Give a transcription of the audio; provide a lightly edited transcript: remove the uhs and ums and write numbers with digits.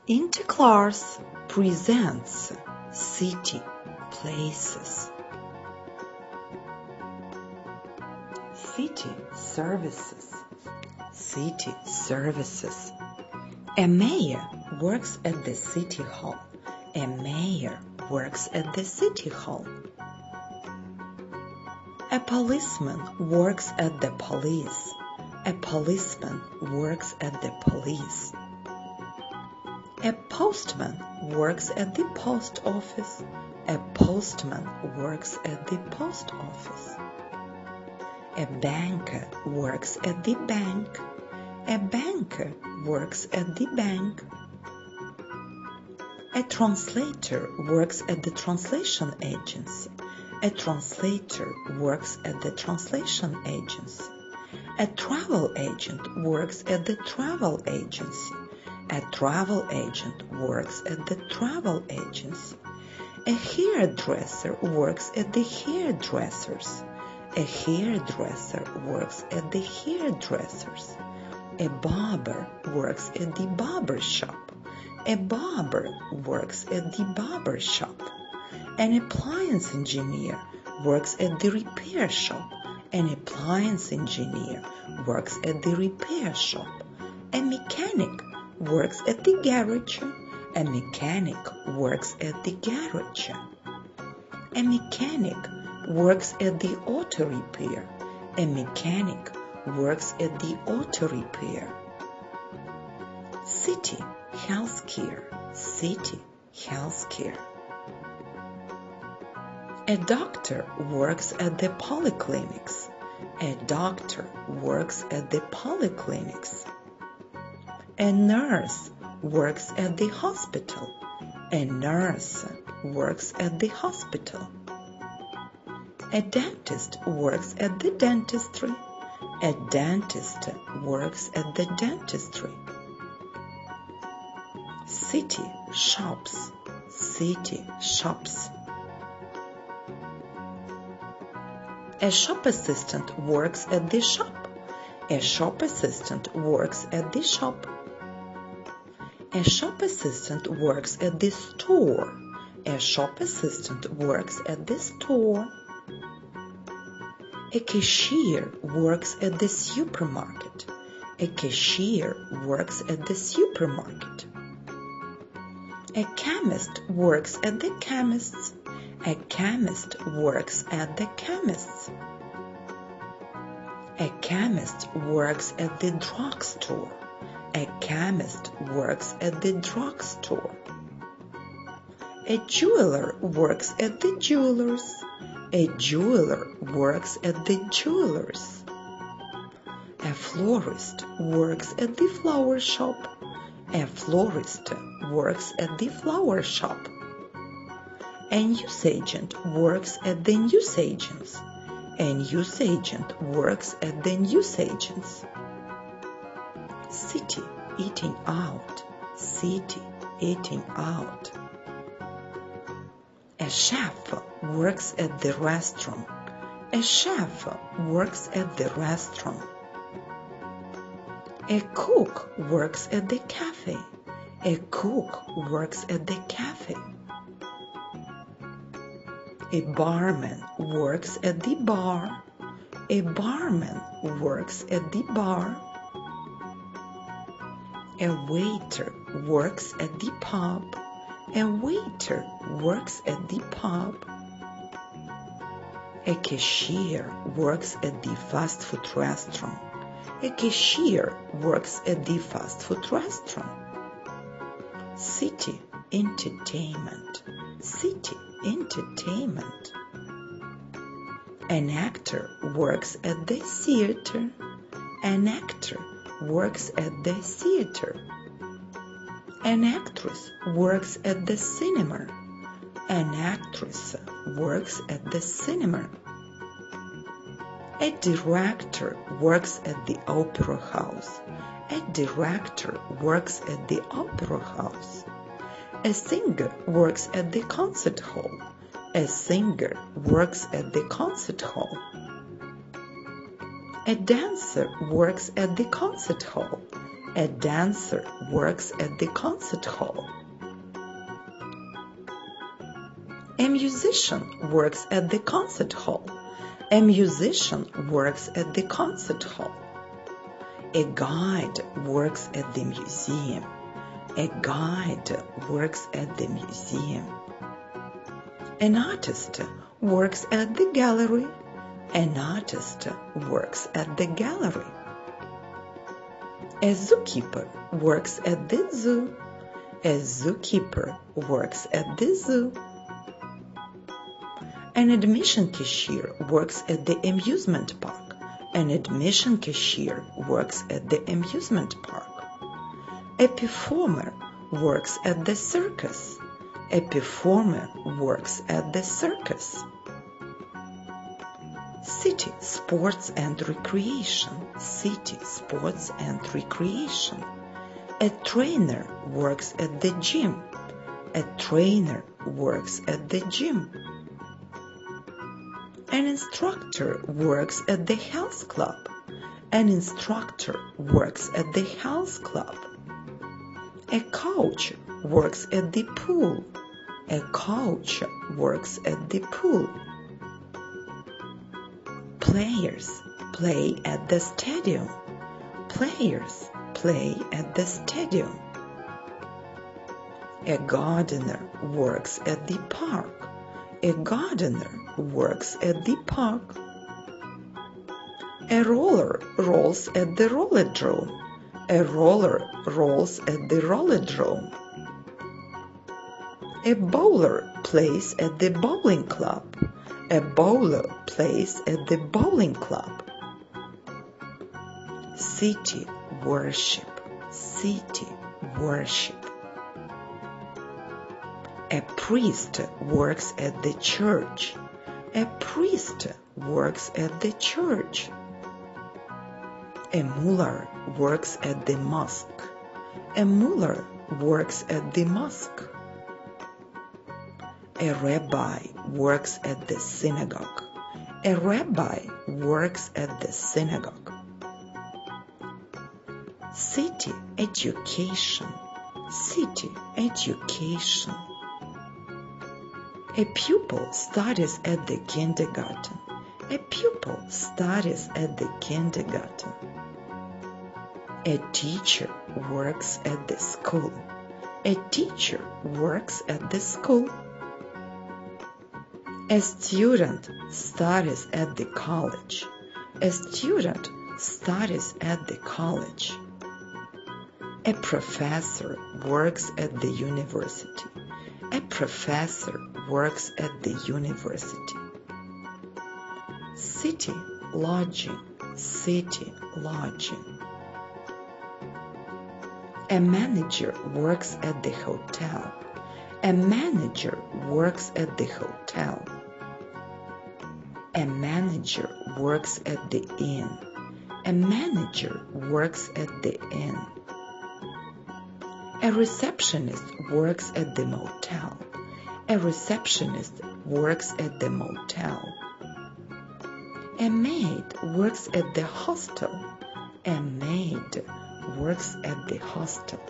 Interclass presents City Places. City Services. City Services. A mayor works at the City Hall. A mayor works at the City Hall. A policeman works at the police. A policeman works at the police. A postman works at the post office. A postman works at the post office. A banker works at the bank. A banker works at the bank. A translator works at the translation agency. A translator works at the translation agency. A travel agent works at the travel agency. A travel agent works at the travel agency. A hairdresser works at the hairdressers. A hairdresser works at the hairdressers. A barber works at the barber shop. A barber works at the barber shop. An appliance engineer works at the repair shop. An appliance engineer works at the repair shop. A mechanic works at the garage. A mechanic works at the garage. A mechanic works at the auto repair. A mechanic works at the auto repair. City Healthcare. City Healthcare. A doctor works at the polyclinics. A doctor works at the polyclinics. A nurse works at the hospital. A nurse works at the hospital. A dentist works at the dentistry. A dentist works at the dentistry. City shops. City shops. A shop assistant works at the shop. A shop assistant works at the shop. A shop assistant works at the store. A shop assistant works at the store. A cashier works at the supermarket. A cashier works at the supermarket. A chemist works at the chemist's. A chemist works at the chemist's. A chemist works at the drugstore. A chemist works at the drugstore. A jeweler works at the jeweler's. A jeweler works at the jeweler's. A florist works at the flower shop. A florist works at the flower shop. A newsagent works at the newsagents. A newsagent works at the newsagents. City eating out. City eating out. A chef works at the restaurant. A chef works at the restaurant. A cook works at the cafe. A cook works at the cafe. A barman works at the bar. A barman works at the bar. A waiter works at the pub. A waiter works at the pub. A cashier works at the fast food restaurant. A cashier works at the fast food restaurant. City entertainment. City entertainment. An actor works at the theater. An actor works at the theater. An actress works at the cinema. An actress works at the cinema. A director works at the opera house. A director works at the opera house. A singer works at the concert hall. A singer works at the concert hall. A dancer works at the concert hall. A dancer works at the concert hall. A musician works at the concert hall. A musician works at the concert hall. A guide works at the museum. A guide works at the museum. An artist works at the gallery. An artist works at the gallery. A zookeeper works at the zoo. A zookeeper works at the zoo. An admission cashier works at the amusement park. An admission cashier works at the amusement park. A performer works at the circus. A performer works at the circus. City sports and recreation. City sports and recreation. A trainer works at the gym. A trainer works at the gym. An instructor works at the health club. An instructor works at the health club. A coach works at the pool. A coach works at the pool. Players play at the stadium. Players play at the stadium. A gardener works at the park. A gardener works at the park. A roller rolls at the rollerdrome. A roller rolls at the rollerdrome. A bowler plays at the bowling club. A bowler plays at the bowling club. City worship. City worship. A priest works at the church. A priest works at the church. A mullah works at the mosque. A mullah works at the mosque. A rabbi works at the synagogue. A rabbi works at the synagogue. City education. City education. A pupil studies at the kindergarten. A pupil studies at the kindergarten. A teacher works at the school. A teacher works at the school. A student studies at the college. A student studies at the college. A professor works at the university. A professor works at the university. City lodging. City lodging. A manager works at the hotel. A manager works at the hotel. A manager works at the inn. A manager works at the inn. A receptionist works at the motel. A receptionist works at the motel. A maid works at the hostel. A maid works at the hostel.